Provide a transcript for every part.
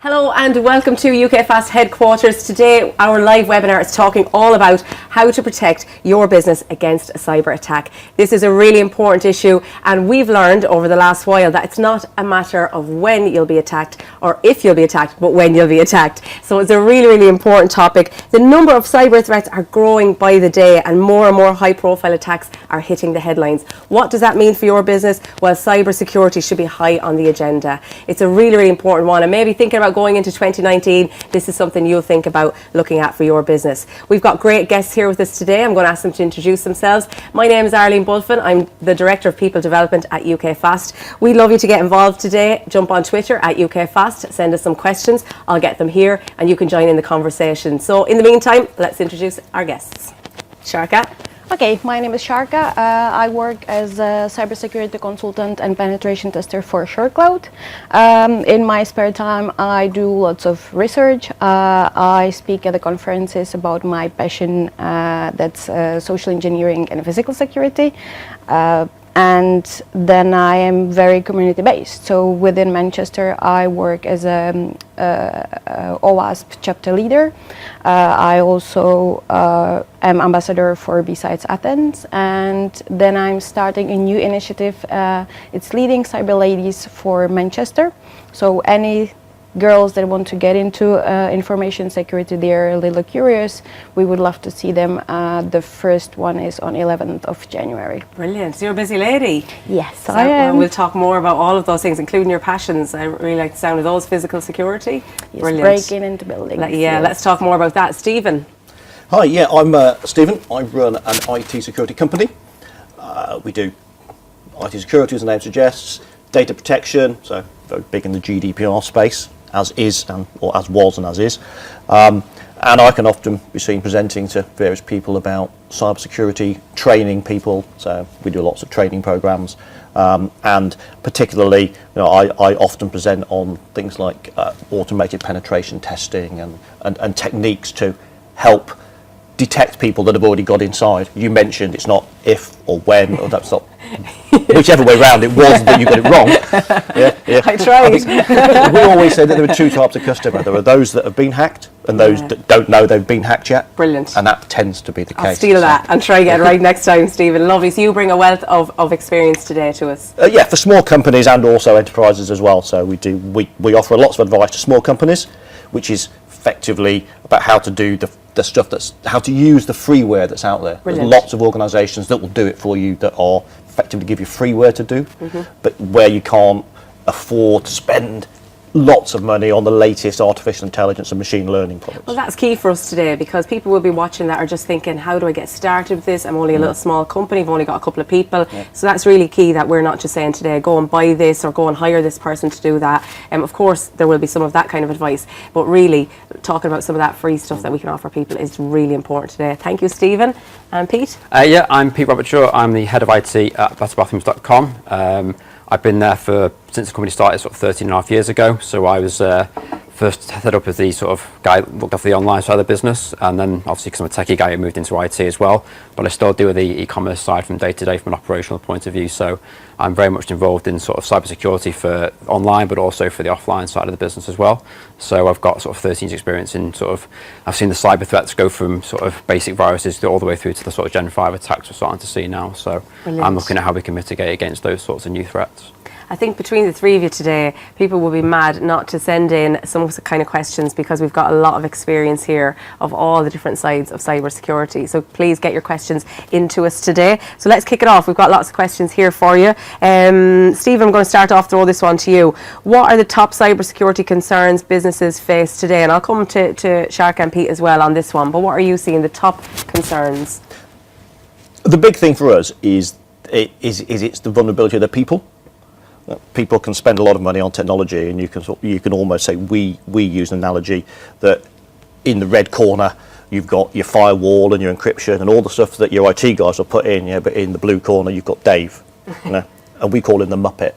Hello and welcome to UKFast headquarters. Today our live webinar is talking all about how to protect your business against a cyber attack. This is a really important issue, and we've learned over the last while that it's not a matter of when you'll be attacked or if you'll be attacked, but when you'll be attacked. So it's a really important topic. The number of cyber threats are growing by the day, and more high profile attacks are hitting the headlines. What does that mean for your business? Well, cybersecurity should be high on the agenda. It's a really important one, and maybe thinking about going into 2019, this is something you'll think about looking at for your business. We've got great guests here with us today. I'm going to ask them to introduce themselves. My name is Arlene Bulfin. I'm the Director of People Development at UKFast. We'd love you to get involved today. Jump on Twitter at UKFast, send us some questions. I'll get them here and you can join in the conversation. So in the meantime, let's introduce our guests. Sarka. Okay, my name is Sarka. I work as a cybersecurity consultant and penetration tester for SureCloud. In my spare time, I do lots of research. I speak at the conferences about my passion, that's social engineering and physical security. And then I am very community based. So within Manchester, I work as a OWASP chapter leader. I also am ambassador for Besides Athens, and then I'm starting a new initiative. It's Leading Cyber Ladies for Manchester. So any girls that want to get into information security, they're a little curious, we would love to see them. The first one is on 11th of January. Brilliant. So you're a busy lady. Yes, So I am. We'll talk more about all of those things, including your passions. I really like the sound of those. Physical security. Yes, Brilliant. breaking into buildings. Let's talk more about that. Stephen. Hi, I'm Stephen. I run an IT security company. We do IT security, as the name suggests, data protection, so very big in the GDPR space, as is, or as was and as is. And I can often be seen presenting to various people about cybersecurity, training people, so we do lots of training programs. And particularly, I often present on things like automated penetration testing and techniques to help detect people that have already got inside. You mentioned it's not if or when, or that's not whichever way round it was that you got it wrong. Yeah. I tried. We always say that there are two types of customer. There are those that have been hacked and those that don't know they've been hacked yet. Brilliant. And that tends to be the case. I'll steal that and try get it right next time, Stephen. Lovely. So you bring a wealth of experience today to us. Yeah, for small companies and also enterprises as well. So we offer lots of advice to small companies, which is effectively about how to do the stuff how to use the freeware that's out there. Brilliant. There's lots of organisations that will do it for you that are effectively give you freeware to do, but where you can't afford to spend lots of money on the latest artificial intelligence and machine learning products. Well, that's key for us today, because people will be watching that are just thinking, how do I get started with this? I'm only a little small company, I've only got a couple of people. So that's really key, that we're not just saying today, go and buy this or go and hire this person to do that. Of course, there will be some of that kind of advice, but really talking about some of that free stuff that we can offer people is really important today. Thank you, Stephen. And Pete? Yeah, I'm Pete Robertshaw. I'm the head of IT at betterbathrooms.com. I've been there since the company started 13 and a half years ago. So I was first set up as the sort of guy that looked after the online side of the business, and then obviously because I'm a techie guy, I moved into IT as well. But I still deal with the e-commerce side from day to day from an operational point of view. So I'm very much involved in sort of cybersecurity for online, but also for the offline side of the business as well. So I've got sort of 13 years experience in I've seen the cyber threats go from sort of basic viruses all the way through to the sort of Gen 5 attacks we're starting to see now. So Brilliant. I'm looking at how we can mitigate against those sorts of new threats. I think between the three of you today, people will be mad not to send in some kind of questions, because we've got a lot of experience here of all the different sides of cybersecurity. So please get your questions into us today. So let's kick it off. We've got lots of questions here for you. Steve, I'm going to start off, throw this one to you. What are the top cybersecurity concerns businesses face today? And I'll come to Sarka and Pete as well on this one. But what are you seeing the top concerns? The big thing for us is it's the vulnerability of the people. People can spend a lot of money on technology, and you can almost say we use an analogy that in the red corner you've got your firewall and your encryption and all the stuff that your IT guys will put in, but in the blue corner you've got Dave, and we call him the Muppet.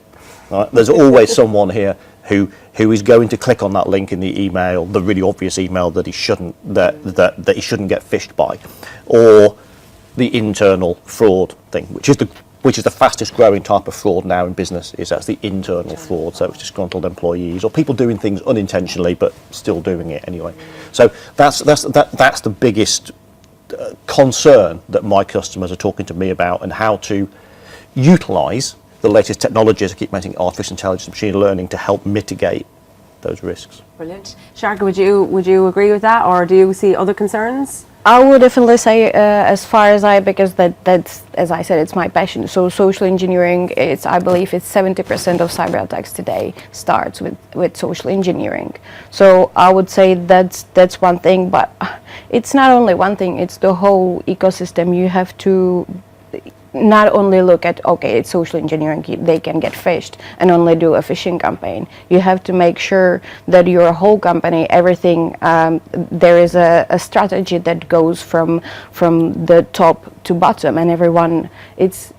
Right? There's always someone here who is going to click on that link in the email, the really obvious email that he shouldn't that he shouldn't get phished by, or the internal fraud thing, which is the which is the fastest growing type of fraud now in business, is that's the internal fraud. So it's disgruntled employees or people doing things unintentionally but still doing it anyway. So that's the biggest concern that my customers are talking to me about, and how to utilise the latest technologies. I keep mentioning artificial intelligence, machine learning, to help mitigate those risks. Brilliant. Sarka, would you agree with that, or do you see other concerns? I would definitely say, as far as because that's, as I said, it's my passion. So social engineering, I believe it's 70% of cyber attacks today starts with social engineering. So I would say that's one thing, but it's not only one thing, it's the whole ecosystem. You have to not only look at, okay, it's social engineering, they can get phished, and only do a phishing campaign. You have to make sure that your whole company, everything, there is a strategy that goes from the top to bottom, and everyone,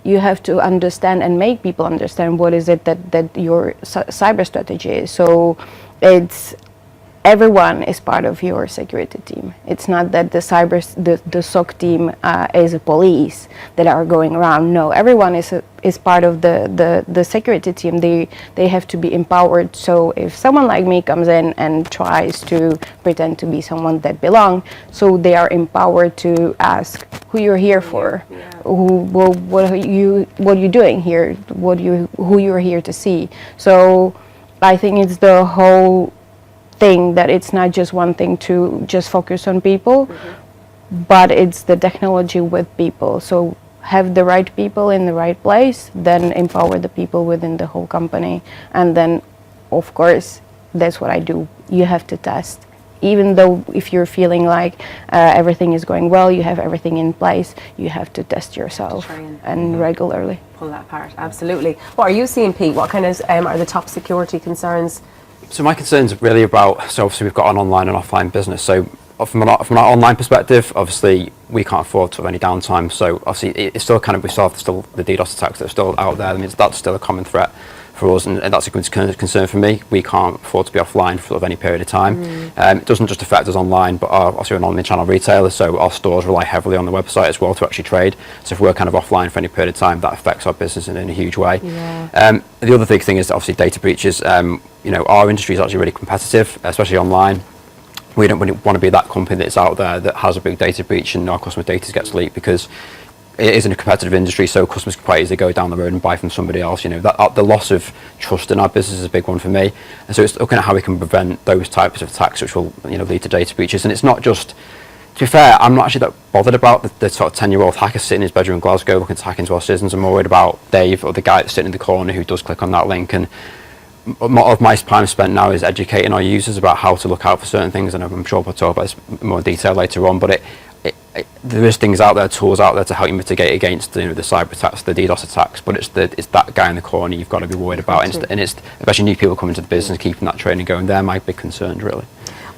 you have to understand and make people understand what is it that your cyber strategy is. So everyone is part of your security team. It's not that the SOC team is a police that are going around. No, everyone is part of the security team. They have to be empowered. So if someone like me comes in and tries to pretend to be someone that belong, so they are empowered to ask who you're here for, what are you doing here, who you're here to see. So I think it's the whole thing, that it's not just one thing to just focus on people, but it's the technology with people. So have the right people in the right place, then empower the people within the whole company, and then of course that's what I do. You have to test, even though if you're feeling like everything is going well, you have everything in place, you have to test yourself and regularly pull that apart. Absolutely. What are you seeing, Pete? What kind of are the top security concerns? So my concerns are really about, so obviously we've got an online and offline business. So from an online perspective, obviously we can't afford to have any downtime. So obviously it's still we still have the DDoS attacks that are still out there. I mean, that's still a common threat for us, and that's a concern for me. We can't afford to be offline for any period of time. It doesn't just affect us online, but also an omni-channel retailer, so our stores rely heavily on the website as well to actually trade. So if we're offline for any period of time, that affects our business in a huge way. The other big thing is obviously data breaches. Our industry is actually really competitive, especially online. We don't really want to be that company that's out there that has a big data breach and our customer data gets leaked, because it is in a competitive industry, so customers can quite easily go down the road and buy from somebody else. The loss of trust in our business is a big one for me, and so it's looking at how we can prevent those types of attacks which will lead to data breaches. And it's not just, to be fair, I'm not actually that bothered about the sort of 10-year-old hacker sitting in his bedroom in Glasgow looking to hack into our systems. I'm more worried about Dave, or the guy that's sitting in the corner who does click on that link. And a lot of my time spent now is educating our users about how to look out for certain things, and I'm sure we'll talk about this in more detail later on, but there is things out there, tools out there to help you mitigate against the cyber attacks, the DDoS attacks, but it's that guy in the corner you've got to be worried about, and it's especially new people coming to the business, keeping that training going. They're my big concerns, really.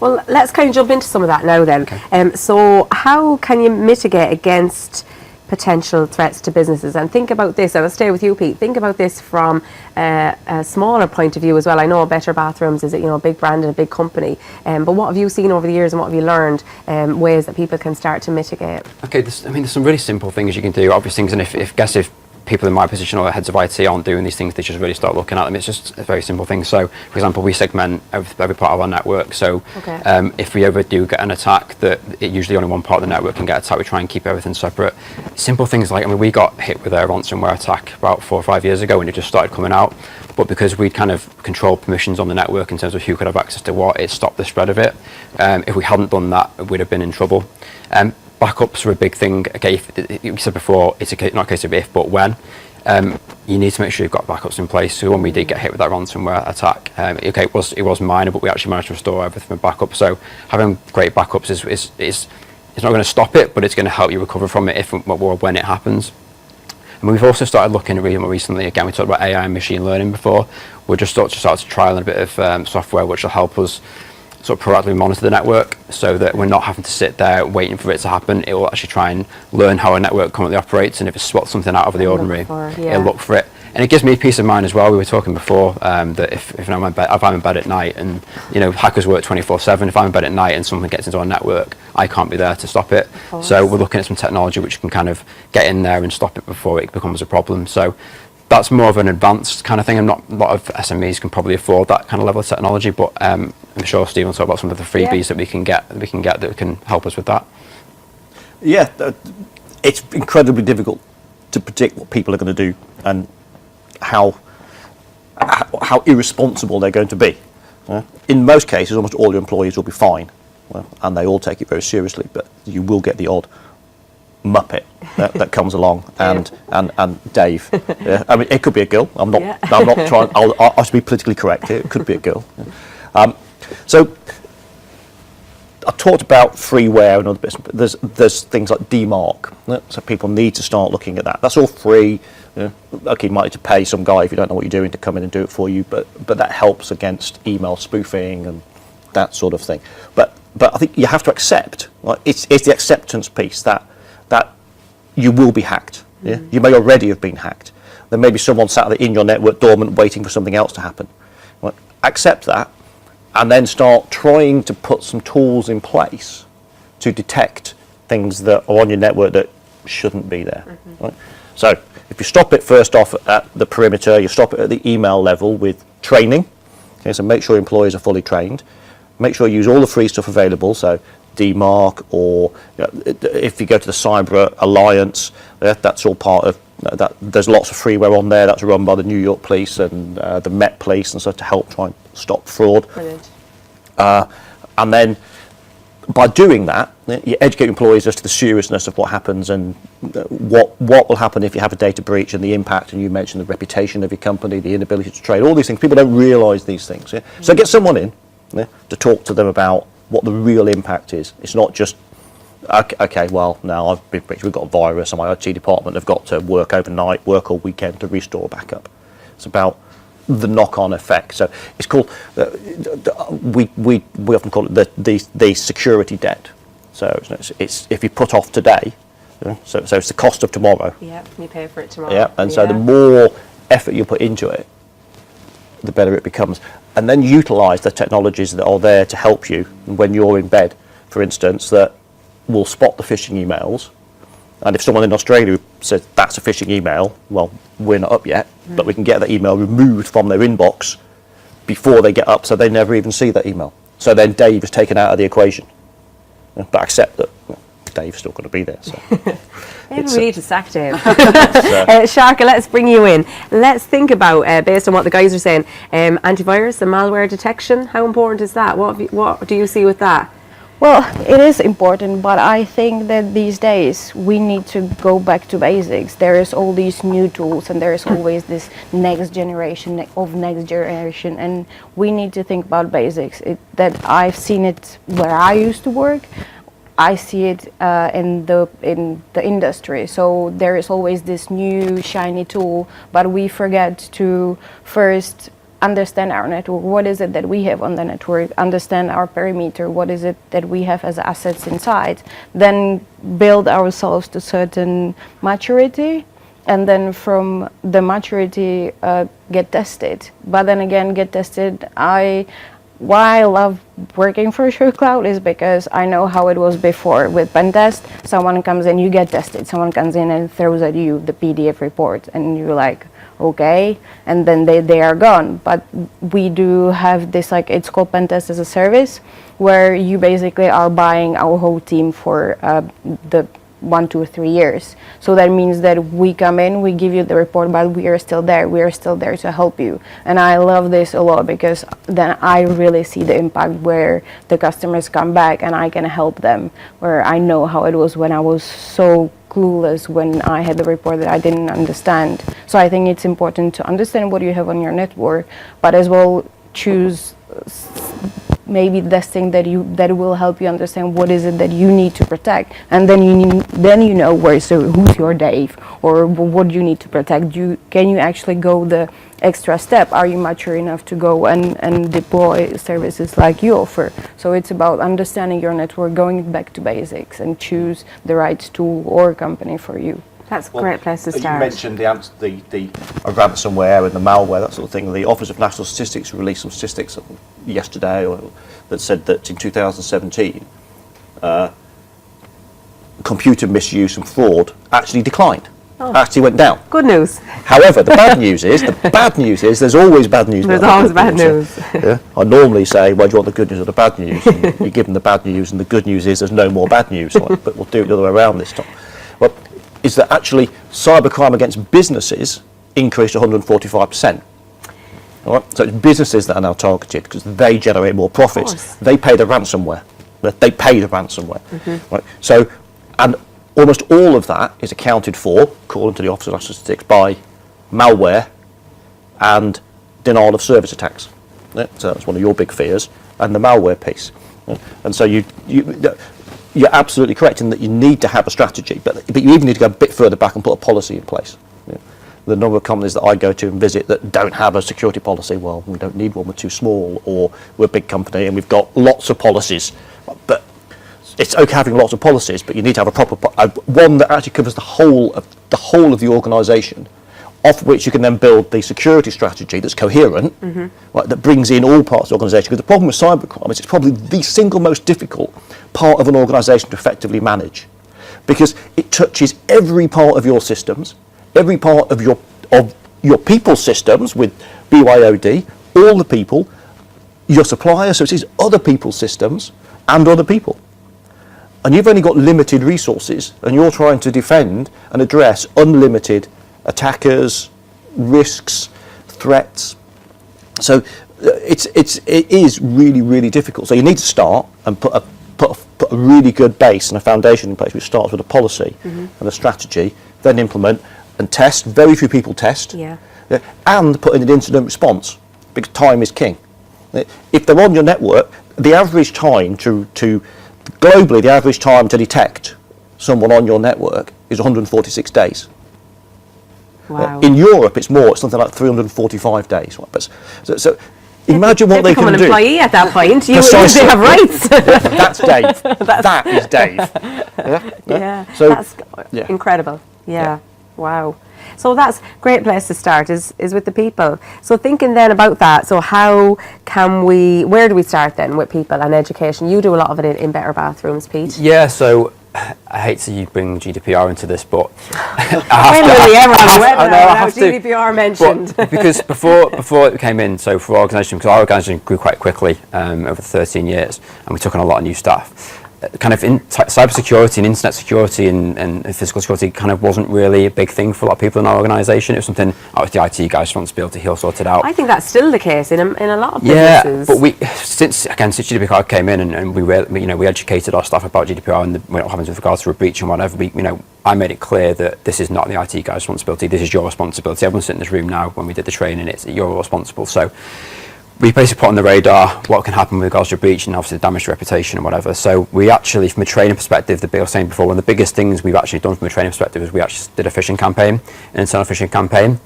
Well, let's jump into some of that now then. Okay. So how can you mitigate against potential threats to businesses? And think about this, and I'll stay with you, Pete. Think about this from a smaller point of view as well. I know Better Bathrooms is a big brand and a big company, but what have you seen over the years, and what have you learned, ways that people can start to mitigate? Okay, there's some really simple things you can do, obvious things, and if people in my position or heads of IT aren't doing these things, they should really start looking at them. It's just a very simple thing. So, for example, we segment every part of our network. So, if we ever do get an attack, usually only one part of the network can get attacked. We try and keep everything separate. Simple things like, we got hit with a ransomware attack about 4 or 5 years ago when it just started coming out. But because we'd controlled permissions on the network in terms of who could have access to what, it stopped the spread of it. If we hadn't done that, we'd have been in trouble. Backups are a big thing. Okay, you said before, it's not a case of if, but when. You need to make sure you've got backups in place. So when we did get hit with that ransomware attack, it was minor, but we actually managed to restore everything with backup. So having great backups is not going to stop it, but it's going to help you recover from it if or when it happens. And we've also started looking really more recently, again, we talked about AI and machine learning before. We're just started to trial a bit of software which will help us sort of proactively monitor the network, so that we're not having to sit there waiting for it to happen. It will actually try and learn how a network currently operates, and if it spots something out of the ordinary, it'll look for it. And it gives me peace of mind as well. We were talking before that if I'm in bed at night, and hackers work 24/7. If I'm in bed at night and someone gets into our network, I can't be there to stop it. So we're looking at some technology which can kind of get in there and stop it before it becomes a problem. So that's more of an advanced kind of thing, and not a lot of SMEs can probably afford that kind of level of technology. But I'm sure Steve will talk about some of the freebies that we can get that can help us with that. Yeah, it's incredibly difficult to predict what people are going to do and how irresponsible they're going to be. In most cases, almost all your employees will be fine, and they all take it very seriously. But you will get the odd muppet that comes along, and Dave. I mean, it could be a girl. I'm not trying. I'll be politically correct here. It could be a girl. So I talked about freeware and other bits. There's things like DMARC, so people need to start looking at that. That's all free. Okay, you might need to pay some guy if you don't know what you're doing to come in and do it for you, but that helps against email spoofing and that sort of thing. But I think you have to accept, it's the acceptance piece that you will be hacked. Yeah? You may already have been hacked. There may be someone sat in your network dormant waiting for something else to happen. Accept that, and then start trying to put some tools in place to detect things that are on your network that shouldn't be there. Right? So if you stop it first off at the perimeter, you stop it at the email level with training. Okay, so make sure employees are fully trained. Make sure you use all the free stuff available, so DMARC, or if you go to the Cyber Alliance, that's all part of that. There's lots of freeware on there that's run by the New York Police and the Met Police and stuff to help try and stop fraud. Brilliant. And then by doing that, you educate employees as to the seriousness of what happens and what will happen if you have a data breach and the impact. And you mentioned the reputation of your company, the inability to trade, all these things. People don't realise these things. Yeah? So get someone in to talk to them about what the real impact is. It's not just, okay, well, now I've been breached, we've got a virus, and my IT department have got to work overnight, work all weekend to restore backup. It's about the knock-on effect. So it's called, we often call it the security debt. So it's if you put off today, so it's the cost of tomorrow. Yeah, you pay for it tomorrow. Yeah, and so the more effort you put into it, the better it becomes. And then utilise the technologies that are there to help you when you're in bed, for instance, that will spot the phishing emails. And if someone in Australia says that's a phishing email, well, we're not up yet, but we can get that email removed from their inbox before they get up, so they never even see that email. So then Dave is taken out of the equation. But accept that Dave's still going to be there. So. Maybe we need to sack Dave. Sarka, let's bring you in. Let's think about, based on what the guys are saying, antivirus and malware detection. How important is that? What do you see with that? Well, it is important, but I think that these days we need to go back to basics. There is all these new tools, and there is always this next generation, and we need to think about basics. That I've seen it where I used to work. I see it in the industry. So there is always this new shiny tool, but we forget to first understand our network. What is it that we have on the network? Understand our perimeter. What is it that we have as assets inside? Then build ourselves to certain maturity, and then from the maturity get tested. But then again, get tested. Why I love working for SureCloud is because I know how it was before with pen test. Someone comes in, you get tested. Someone comes in and throws at you the PDF report, and you're like, okay, and then they are gone. But we do have this, like, it's called pen test as a service, where you basically are buying our whole team for the 1, 2, 3 years. So that means that we come in, we give you the report, but we are still there. We are still there to help you. And I love this a lot, because then I really see the impact where the customers come back and I can help them, where I know how it was when I was so clueless when I had the report that I didn't understand. So I think it's important to understand what you have on your network, but as well choose maybe this thing that will help you understand what is it that you need to protect, and then you know who's your Dave, or what you need to protect. Can you actually go the extra step? Are you mature enough to go and deploy services like you offer? So it's about understanding your network, going back to basics, and choose the right tool or company for you. That's a great place to You start. mentioned the ransomware and the malware, that sort of thing. The Office of National Statistics released some statistics yesterday that said that in 2017, computer misuse and fraud actually declined. Actually went down. Good news. However, the bad news is there's always bad news. There's always bad news. Yeah? I normally say, well, do you want the good news or the bad news? And you give them the bad news, and the good news is there's no more bad news. But we'll do it the other way around this time. Well, is that actually cybercrime against businesses increased 145%. All right? So it's businesses that are now targeted because they generate more profits. They pay the ransomware. Right? So, and almost all of that is accounted for, according to the Office of National Statistics, by malware and denial of service attacks. Yeah? So that's one of your big fears, and the malware piece. Yeah? And so you're absolutely correct in that you need to have a strategy, but you even need to go a bit further back and put a policy in place. Yeah? The number of companies that I go to and visit that don't have a security policy, well, we don't need one, we're too small, or we're a big company and we've got lots of policies. But it's okay having lots of policies, but you need to have a proper one that actually covers the whole of the organisation, off which you can then build the security strategy that's coherent, right, that brings in all parts of the organisation. Because the problem with cybercrime is it's probably the single most difficult part of an organisation to effectively manage, because it touches every part of your systems, every part of your people's systems with BYOD, all the people, your suppliers, so it is other people's systems and other people. And you've only got limited resources, and you're trying to defend and address unlimited attackers, risks, threats. So it is really, really difficult. So you need to start and put a really good base and a foundation in place, which starts with a policy and a strategy, then implement and test. Very few people test. Yeah. And put in an incident response, because time is king. If they're on your network, the average time globally, the average time to detect someone on your network is 146 days. Wow. In Europe, it's something like 345 days. Right? So imagine what they can do. Become an employee at that point. You Precisely. have rights. That's Dave. That is Dave. Yeah. So, That's incredible. Yeah. Wow. So that's a great place to start is with the people. So thinking then about that, so where do we start then with people and education? You do a lot of it in Better Bathrooms, Pete. Yeah, so I hate to bring GDPR into this, but When will we ever have a webinar without GDPR mentioned? Because before it came in, so for our organisation, because our organisation grew quite quickly over 13 years, and we took on a lot of new staff. Kind of in cybersecurity and internet security and physical security kind of wasn't really a big thing for a lot of people in our organisation. It was something was the IT guy's responsibility. He'll sort it out. I think that's still the case in a lot of businesses. Yeah, but since GDPR came in and we educated our staff about GDPR and what happens with regards to a breach and whatever. I made it clear that this is not the IT guy's responsibility. This is your responsibility. Everyone's sitting in this room now. When we did the training, you're responsible. So we basically put on the radar what can happen with regards to a breach and obviously the damage to reputation and whatever. So we actually, from a training perspective, the Bill was saying before, one of the biggest things we've actually done from a training perspective is we actually did a phishing campaign, an internal phishing campaign,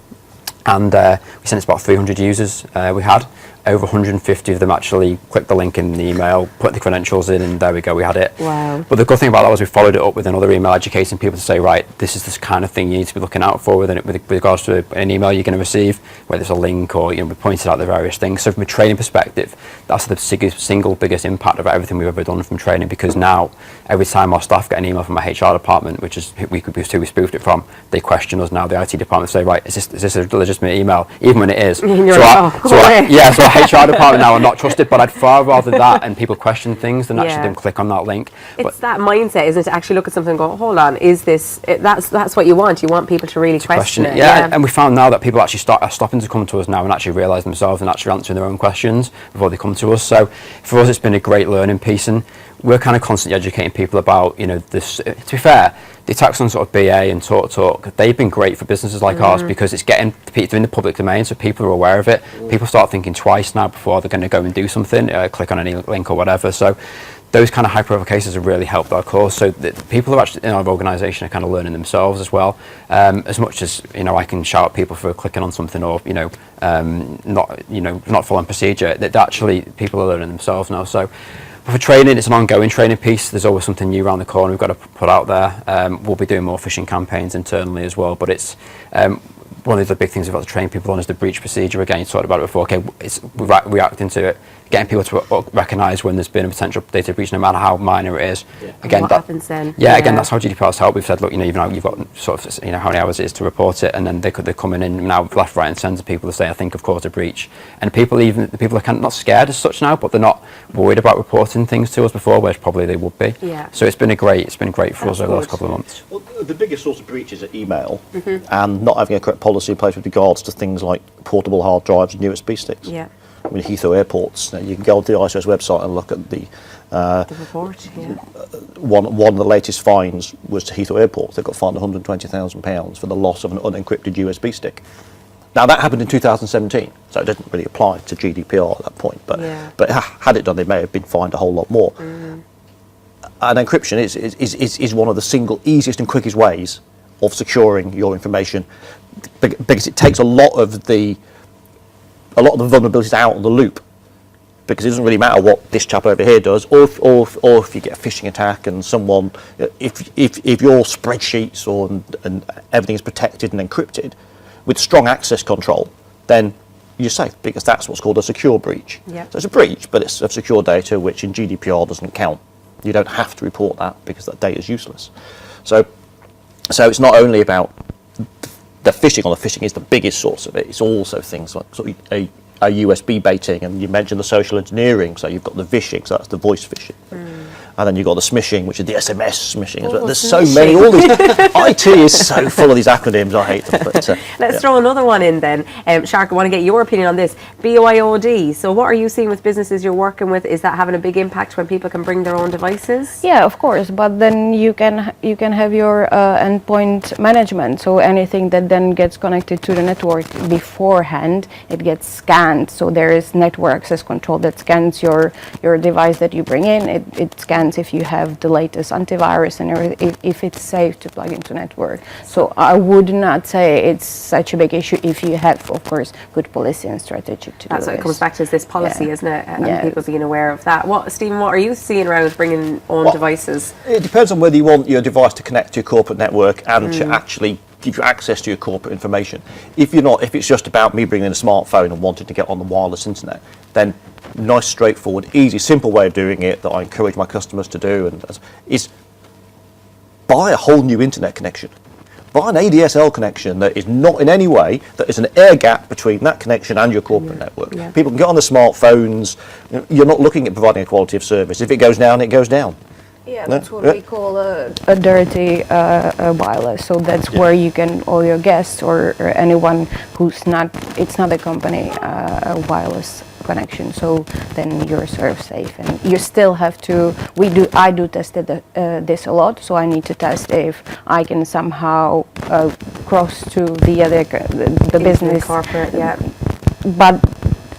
and we sent it to about 300 users we had. Over 150 of them actually clicked the link in the email, put the credentials in, and there we go, we had it. Wow. But the good thing about that was we followed it up with another email educating people to say, right, this is this kind of thing you need to be looking out for with regards to an email you're going to receive, whether it's a link or we pointed out the various things. So from a training perspective, that's the single biggest impact of everything we've ever done from training, because now every time our staff get an email from our HR department, which is who we spoofed it from, they question us now, the IT department, say, right, is this a legitimate email, even when it is. So our HR department now are not trusted, but I'd far rather that and people question things than actually them click on that link. It's that mindset, isn't it, to actually look at something and go, hold on, is this, that's what you want. You want people to really question it. Yeah, and we found now that people actually are stopping to come to us now and actually realise themselves and actually answering their own questions before they come to us. So for us, it's been a great learning piece, and we're kind of constantly educating people about, this. To be fair, the attacks on sort of BA and Talk, they've been great for businesses like ours because it's getting in the public domain, so people are aware of it. People start thinking twice now before they're going to go and do something, click on any link or whatever. So those kind of high-profile cases have really helped our cause. So the people who are actually in our organisation are kind of learning themselves as well. As much as I can shout at people for clicking on something or not following procedure, that actually people are learning themselves now. So For training, it's an ongoing training piece. There's always something new around the corner we've got to put out there. We'll be doing more phishing campaigns internally as well, but it's one of the big things we've got to train people on is the breach procedure. Again, you talked about it before. Okay, we're reacting to it, getting people to recognise when there's been a potential data breach, no matter how minor it is. Yeah. Again, what happens then? Yeah, again, that's how GDPR's helped. We've said, look, even though you've got sort of, how many hours it is to report it, and then they're coming in now left, right, and centre. People to say, I think I've caught a breach, and the people are kind of not scared as such now, but they're not worried about reporting things to us before, whereas probably they would be. Yeah. So it's been great for us over the last couple of months. Well, the biggest source of breaches are email and not having a correct policy in place with regards to things like portable hard drives and USB sticks. Yeah. I mean, Heathrow airports, you can go onto the ISO's website and look at the report. Yeah. one of the latest fines was to Heathrow Airport. They got fined £120,000 for the loss of an unencrypted USB stick. Now that happened in 2017, so it didn't really apply to GDPR at that point. But had it done, they may have been fined a whole lot more. And encryption is one of the single easiest and quickest ways of securing your information, because it takes a lot of the vulnerabilities out of the loop. Because it doesn't really matter what this chap over here does, or if you get a phishing attack and someone, if your spreadsheets and everything is protected and encrypted with strong access control, then you're safe, because that's what's called a secure breach. Yep. So it's a breach, but it's of secure data, which in GDPR doesn't count. You don't have to report that because that data is useless. So it's not only about the phishing, or the phishing is the biggest source of it. It's also things like sort of a USB baiting, and you mentioned the social engineering. So you've got the vishing, so that's the voice phishing. And then you've got the smishing, which is the SMS smishing. Oh, there's so many. All these IT is so full of these acronyms. I hate them. But, Let's throw another one in then. Sarka, I want to get your opinion on this. BYOD. So what are you seeing with businesses you're working with? Is that having a big impact when people can bring their own devices? Yeah, of course, but then you can have your endpoint management. So anything that then gets connected to the network beforehand, it gets scanned. So there is network access control that scans your device that you bring in. It scans if you have the latest antivirus and if it's safe to plug into network. So I would not say it's such a big issue if you have, of course, good policy and strategy to do That's what it comes back to, is this policy, isn't it? And people being aware of that. Stephen, what are you seeing around bringing own devices? It depends on whether you want your device to connect to your corporate network and to actually give you access to your corporate information. If it's just about me bringing in a smartphone and wanting to get on the wireless internet, then nice, straightforward, easy, simple way of doing it that I encourage my customers to do is buy a whole new internet connection. Buy an ADSL connection that is not in any way, that is an air gap between that connection and your corporate network. Yeah. People can get on their smartphones. You're not looking at providing a quality of service. If it goes down, it goes down. Yeah, that's what we call a dirty wireless. So that's where you can, all your guests or anyone who's not, it's not a company a wireless connection. So then you're sort of safe, and you still have to. I do test this a lot. So I need to test if I can somehow cross to the other the business corporate. Yeah, but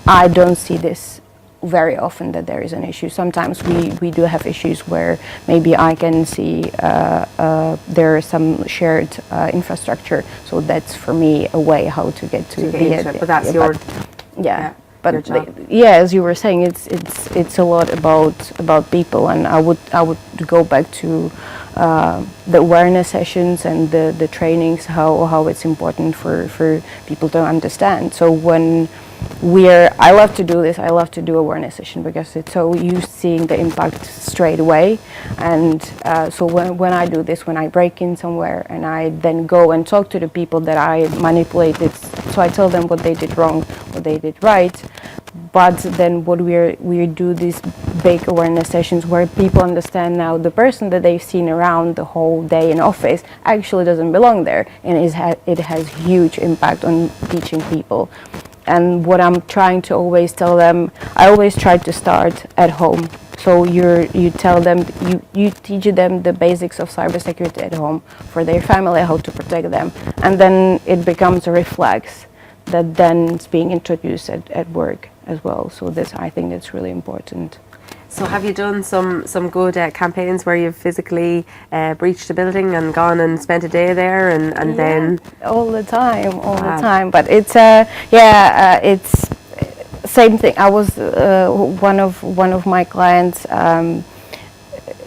I don't see this very often that there is an issue. Sometimes we do have issues where maybe I can see there is some shared infrastructure, so that's for me a way how to get to the but that's your but as you were saying, it's a lot about people, and I would go back to the awareness sessions and the trainings, how it's important for people to understand. So when I love to do this. I love to do awareness session because it's so used seeing the impact straight away. And so when I do this, when I break in somewhere and I then go and talk to the people that I manipulated, so I tell them what they did wrong, what they did right. But then what we do these big awareness sessions where people understand now the person that they've seen around the whole day in office actually doesn't belong there, and it has huge impact on teaching people. And what I'm trying to always tell them, I always try to start at home. So you tell them, you teach them the basics of cybersecurity at home for their family, how to protect them, and then it becomes a reflex that then is being introduced at work as well. So I think that's really important. So have you done some good campaigns where you've physically breached a building and gone and spent a day there and then? All the time. But it's same thing. I was one of my clients.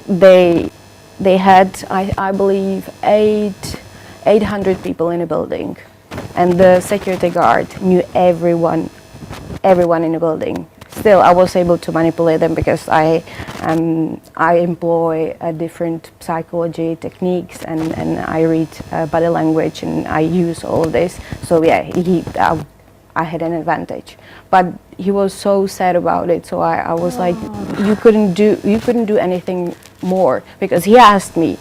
They had, I believe, 800 people in a building, and the security guard knew everyone in the building. Still, I was able to manipulate them because I employ different psychology techniques, and I read body language, and I use all of this. So yeah, I had an advantage, but he was so sad about it. So I was like, you couldn't do anything more, because he asked me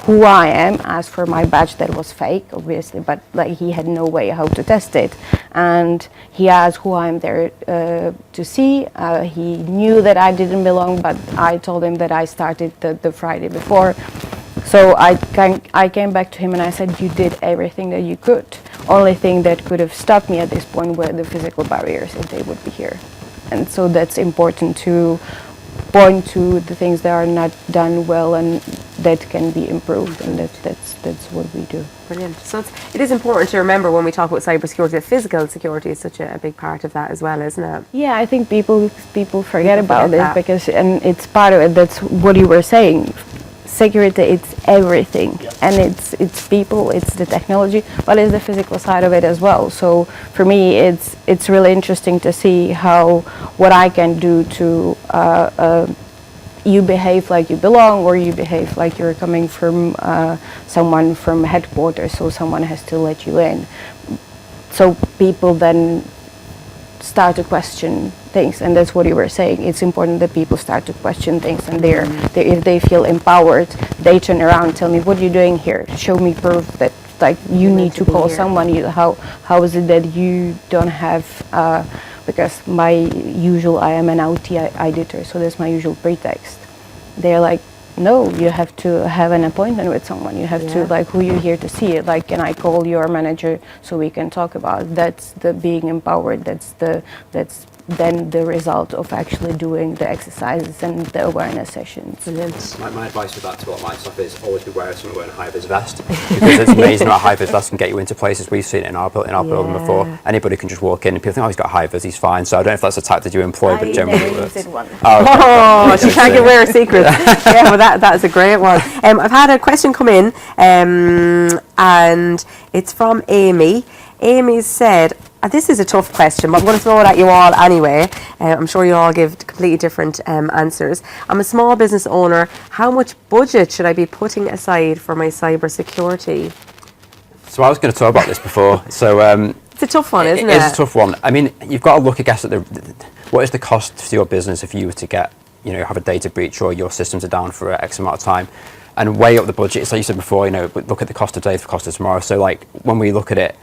who I am, asked for my badge that was fake, obviously, but like he had no way how to test it, and he asked who I'm there to see. He knew that I didn't belong, but I told him that I started the Friday before. So I came back to him and I said, you did everything that you could. Only thing that could have stopped me at this point were the physical barriers, if they would be here. And so that's important to point to the things that are not done well and that can be improved, and that's what we do. Brilliant. So it is important to remember when we talk about cybersecurity that physical security is such a big part of that as well, isn't it? Yeah, I think people forget about that. it, because, and it's part of it. That's what you were saying. Security, it's everything, and it's people, it's the technology, but it's the physical side of it as well. So for me, it's really interesting to see what I can do to you behave like you belong, or you behave like you're coming from someone from headquarters, so someone has to let you in. So people then start to question things, and that's what you were saying. It's important that people start to question things, and if they feel empowered, they turn around and tell me, what are you doing here? Show me proof that like you need to call someone. How is it that you don't have, because I am an IT editor, so that's my usual pretext. They're like, no, you have to have an appointment with someone. You have to, like, who you're here to see. Like, can I call your manager so we can talk about it? That's the being empowered. That's then the result of actually doing the exercises and the awareness sessions. My advice with that to all my stuff is always be aware of someone wearing a high-vis vest, because it's amazing how a high-vis vest can get you into places. We've seen it in our building before. Anybody can just walk in and people think, oh, he's got a high-vis, he's fine. So I don't know if that's a tactic you employ, but generally it works. Oh, she can't give away her secrets. Yeah, well, that's a great one. I've had a question come in, and it's from Amy. Amy said, this is a tough question, but I'm going to throw it at you all anyway. I'm sure you all give completely different answers. I'm a small business owner. How much budget should I be putting aside for my cybersecurity? So I was going to talk about this before. So it's a tough one, isn't it? It is a tough one. I mean, you've got to look, I guess, at what is the cost to your business if you were to get, have a data breach or your systems are down for X amount of time, and weigh up the budget. It's like you said before, look at the cost of today, the cost of tomorrow. So like when we look at it,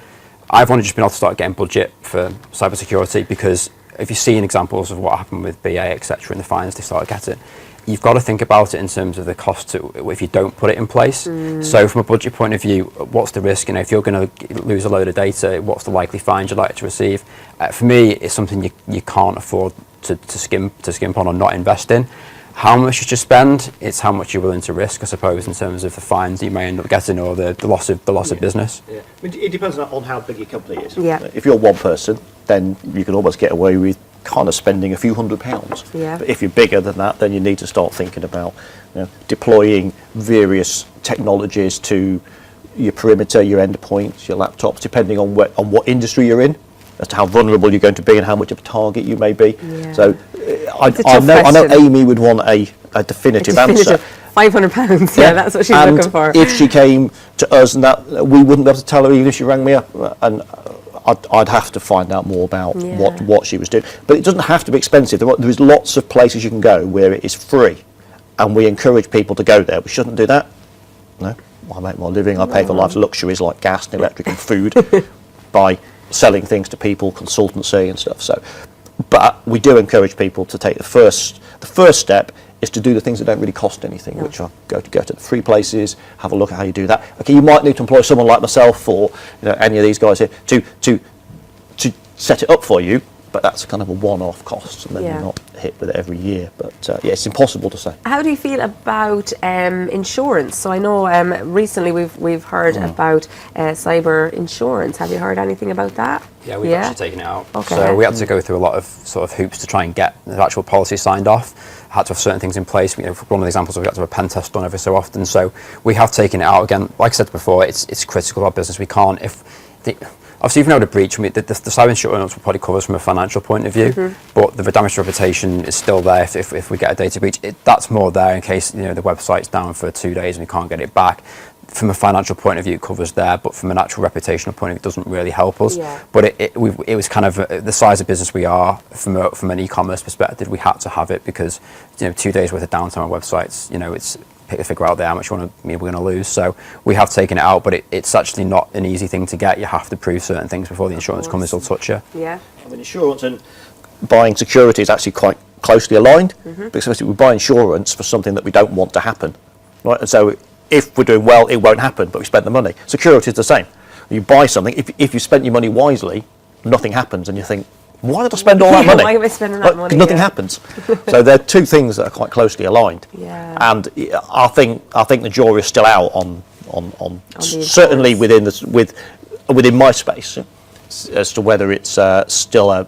I've only just been able to start getting budget for cybersecurity, because if you've seen examples of what happened with BA, etc., and the fines they started getting, you've got to think about it in terms of the cost if you don't put it in place. So from a budget point of view, what's the risk? If you're going to lose a load of data, what's the likely fines you'd like to receive? For me, it's something you can't afford to skimp on or not invest in. How much you should spend, it's how much you're willing to risk, I suppose, in terms of the fines you may end up getting or the loss of business. Yeah. I mean, it depends on how big your company is. Yeah. If you're one person, then you can almost get away with kind of spending a few £100s. Yeah. But if you're bigger than that, then you need to start thinking about deploying various technologies to your perimeter, your endpoints, your laptops, depending on what industry you're in, as to how vulnerable you're going to be and how much of a target you may be. Yeah. So I know Amy would want a definitive answer. £500, yeah, that's what she's looking for. If she came to us, and that we wouldn't be able to tell her even if she rang me up, and I'd have to find out more about what she was doing. But it doesn't have to be expensive. There is lots of places you can go where it is free, and we encourage people to go there. We shouldn't do that. No, I make my living. I pay for life's luxuries like gas and electric and food by selling things to people, consultancy and stuff. So, but we do encourage people to take the first step is to do the things that don't really cost anything, which are go to the free places, have a look at how you do that. Okay, you might need to employ someone like myself or any of these guys here to set it up for you, but that's kind of a one-off cost, and then Yeah. you're not hit with it every year. But yeah, it's impossible to say. How do you feel about insurance? So I know recently we've heard about cyber insurance. Have you heard anything about that? Yeah, we've actually taken it out. Okay. So we had to go through a lot of sort of hoops to try and get the actual policy signed off. Had to have certain things in place. One of the examples, we had to have a pen test done every so often. So we have taken it out again. Like I said before, it's critical to our business. We can't obviously, if you know the breach, the cyber insurance will probably cover us from a financial point of view, but the damage to reputation is still there if we get a data breach. That's more there in case the website's down for 2 days and we can't get it back. From a financial point of view, it covers there, but from an actual reputational point of view, it doesn't really help us. Yeah. But it was kind of the size of business we are from an e-commerce perspective. We had to have it because 2 days worth of downtime on websites, it's figure out there how much we're going to lose. So we have taken it out, but it's actually not an easy thing to get. You have to prove certain things before the insurance companies will touch you. Yeah. I mean, insurance and buying security is actually quite closely aligned, because we buy insurance for something that we don't want to happen, right? And so if we're doing well, it won't happen, but we spent the money. Security is the same. You buy something, if you spent your money wisely, nothing happens, and you think, why did I spend all that money? Why am I spending that money? Nothing happens. So they're two things that are quite closely aligned. Yeah. And I think the jury is still out on certainly insurance. within my space as to whether it's still a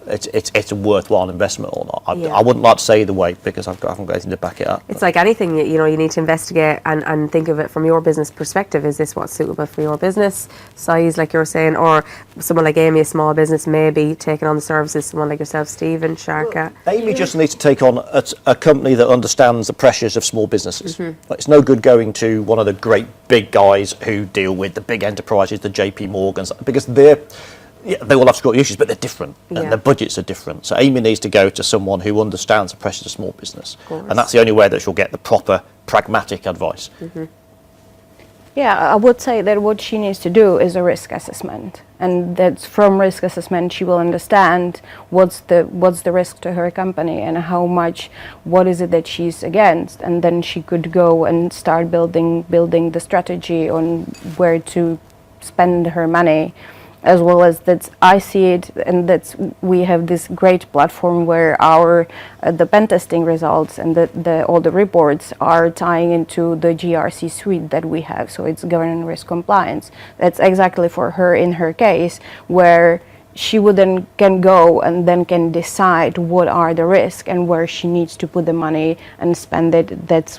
worthwhile investment or not. I wouldn't like to say either way because I haven't got anything to back it up. It's like anything, you need to investigate and think of it from your business perspective. Is this what's suitable for your business size, like you're saying, or someone like Amy, a small business, maybe taking on the services, someone like yourself, Stephen, Sarka? Amy just needs to take on a company that understands the pressures of small businesses. It's no good going to one of the great big guys who deal with the big enterprises, the JP Morgans, because they will have security issues, but they're different, and their budgets are different. So Amy needs to go to someone who understands the pressures of small business, and that's the only way that she'll get the proper pragmatic advice. Yeah, I would say that what she needs to do is a risk assessment, and that from risk assessment she will understand what's the risk to her company and what is it that she's against, and then she could go and start building the strategy on where to spend her money. As well as that, I see it, and that's we have this great platform where the pen testing results and all the reports are tying into the GRC suite that we have. So it's governance risk compliance. That's exactly for her in her case, where she can go and then can decide what are the risks and where she needs to put the money and spend it. That's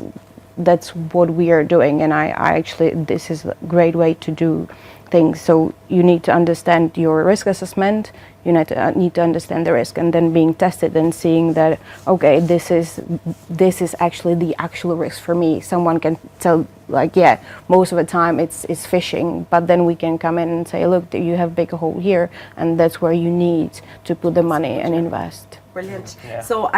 what we are doing, and I actually this is a great way to do things. So you need to understand your risk assessment, you need to understand the risk, and then being tested and seeing that, okay, this is actually the actual risk for me. Someone can tell, like, yeah, most of the time it's phishing, but then we can come in and say, look, you have big hole here, and that's where you need to put the money and invest. Brilliant. Yeah. So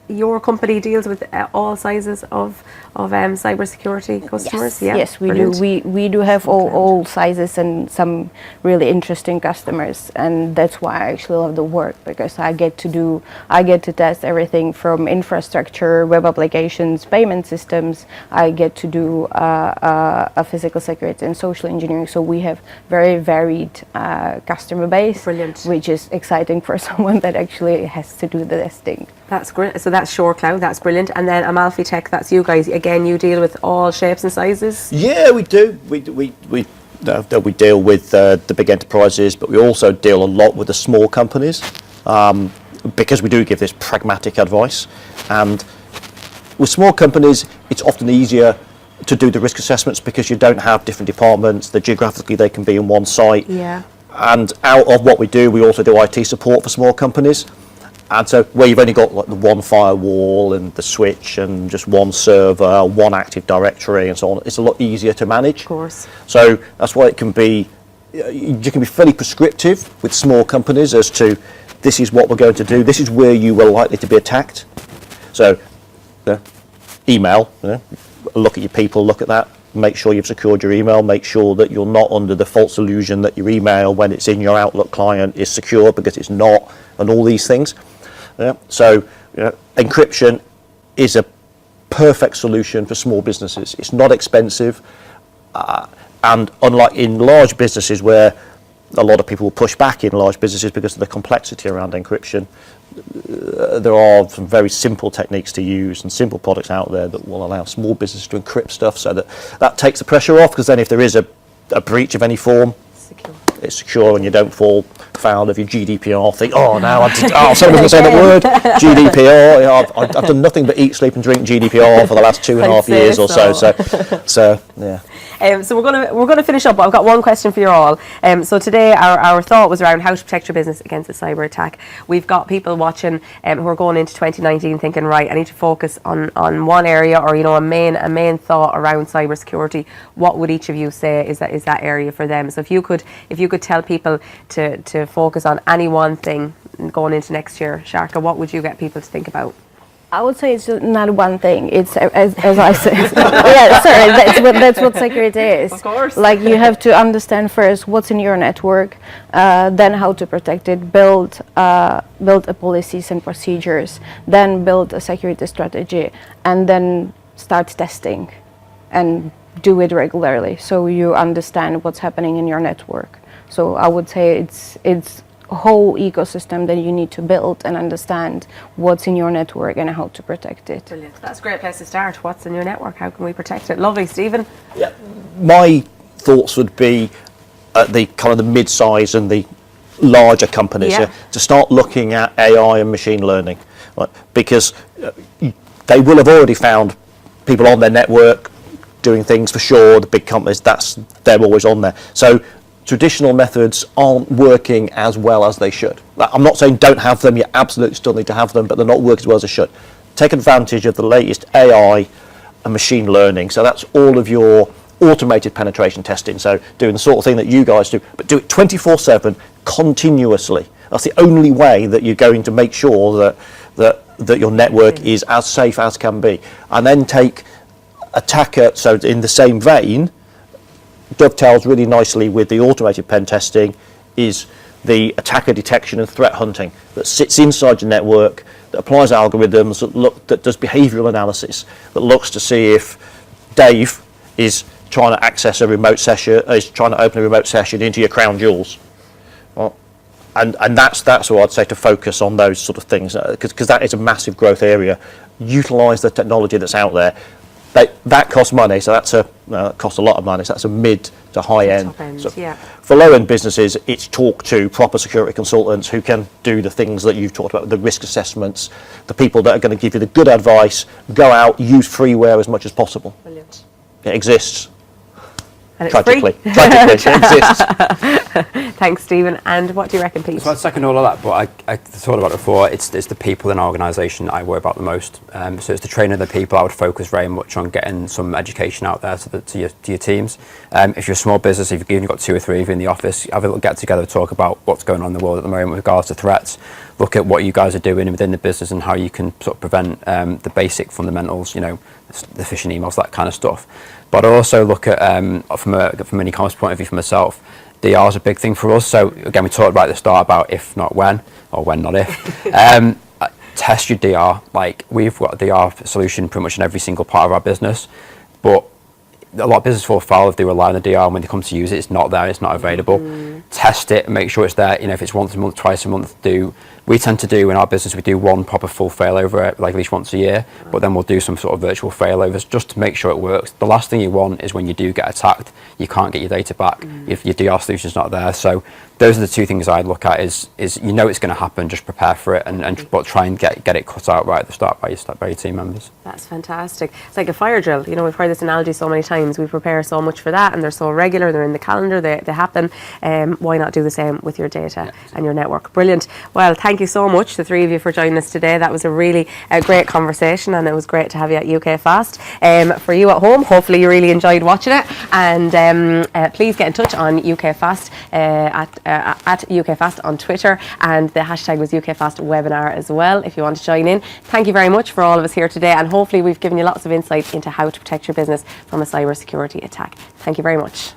your company deals with all sizes of cybersecurity customers? Yes, yes, we Brilliant. Do. We do have all sizes and some really interesting customers, and that's why I actually love the work, because I get to test everything from infrastructure, web applications, payment systems. I get to do a physical security and social engineering. So we have very varied customer base, Brilliant. Which is exciting for someone that actually has to do the testing. That's great. So that's SureCloud. That's brilliant. And then Amalfi Tech. That's you guys. Again, you deal with all shapes and sizes. Yeah, we do. We deal with the big enterprises, but we also deal a lot with the small companies because we do give this pragmatic advice. And with small companies, it's often easier to do the risk assessments because you don't have different departments. Geographically, they can be in one site. Yeah. And out of what we do, we also do IT support for small companies. And so where you've only got like the one firewall and the switch and just one server, one Active Directory and so on, it's a lot easier to manage. Of course. So that's why you can be fairly prescriptive with small companies as to this is what we're going to do, this is where you were likely to be attacked. So email, look at your people, look at that, make sure you've secured your email, make sure that you're not under the false illusion that your email when it's in your Outlook client is secure, because it's not, and all these things. So encryption is a perfect solution for small businesses. It's not expensive, and unlike in large businesses where a lot of people will push back in large businesses because of the complexity around encryption. There are some very simple techniques to use and simple products out there that will allow small businesses to encrypt stuff, so that takes the pressure off, because then if there is a breach of any form, it's secure and you don't fall foul of your GDPR thing. Oh, now someone's going to say the word GDPR. I've done nothing but eat, sleep and drink GDPR for the last 2.5 years or so yeah. So we're going to finish up, but I've got one question for you all. So today our thought was around how to protect your business against a cyber attack. We've got people watching who are going into 2019 thinking, right, I need to focus on one area, or a main thought around cybersecurity. What would each of you say is that area for them? So if you could tell people to focus on any one thing going into next year, Sarka, what would you get people to think about? I would say it's not one thing. It's as I said. Yeah, sorry. That's what security is. Of course. Like, you have to understand first what's in your network, then how to protect it. Build a policies and procedures. Then build a security strategy, and then start testing, and do it regularly so you understand what's happening in your network. So I would say it's whole ecosystem that you need to build and understand what's in your network and how to protect it. Brilliant. That's a great place to start. What's in your network? How can we protect it? Lovely, Stephen. Yeah, my thoughts would be at the kind of the mid-size and the larger companies to start looking at AI and machine learning, right? Because they will have already found people on their network doing things for sure. The big companies, they're always on there. So traditional methods aren't working as well as they should. I'm not saying don't have them, you absolutely still need to have them, but they're not working as well as they should. Take advantage of the latest AI and machine learning. So that's all of your automated penetration testing. So doing the sort of thing that you guys do, but do it 24/7 continuously. That's the only way that you're going to make sure that your network is as safe as can be. And then take attacker, so in the same vein, dovetails really nicely with the automated pen testing, is the attacker detection and threat hunting that sits inside your network, that applies algorithms, that does behavioural analysis, that looks to see if Dave is trying to access a remote session, is trying to open a remote session into your crown jewels. Well, and that's what I'd say, to focus on those sort of things, because that is a massive growth area. Utilise the technology that's out there. That costs money, so that costs a lot of money. So that's a mid to high end. So for low end businesses, it's talk to proper security consultants who can do the things that you've talked about, the risk assessments, the people that are going to give you the good advice. Go out, use freeware as much as possible. Brilliant. It exists. And it's Tragically, free. it exists. Thanks, Stephen. And what do you reckon, Pete? So I'd second all of that, but I thought about it before. It's the people in our organisation that I worry about the most. So it's the training of the people. I would focus very much on getting some education out there to your teams. If you're a small business, if you've even got 2 or 3 of you in the office, have a little get together, talk about what's going on in the world at the moment with regards to threats. Look at what you guys are doing within the business and how you can sort of prevent the basic fundamentals, the phishing emails, that kind of stuff. But I also look at, from an e-commerce point of view for myself, DR is a big thing for us. So again, we talked about at the start about if not when, or when not if. Test your DR. Like, we've got a DR solution pretty much in every single part of our business, but a lot of businesses fall foul if they rely on the DR, and when they come to use it, it's not there, it's not available. Test it, make sure it's there. If it's once a month, twice a month, we tend to do in our business, we do one proper full failover, like at least once a year, but then we'll do some sort of virtual failovers just to make sure it works. The last thing you want is when you do get attacked, you can't get your data back if your DR solution's not there. So those are the 2 things I'd look at is it's going to happen, just prepare for it, but try and get it cut out right at the start by your team members. That's fantastic. It's like a fire drill. We've heard this analogy so many times. We prepare so much for that, and they're so regular, they're in the calendar, they happen. Why not do the same with your data and your network? Brilliant. Well, thank you so much, the 3 of you, for joining us today. That was a really great conversation, and it was great to have you at UKFast. For you at home, hopefully you really enjoyed watching it, and please get in touch on UKFast at UKFast on Twitter, and the hashtag was UKFast webinar as well if you want to join in. Thank you very much for all of us here today, and hopefully we've given you lots of insight into how to protect your business from a cybersecurity attack. Thank you very much.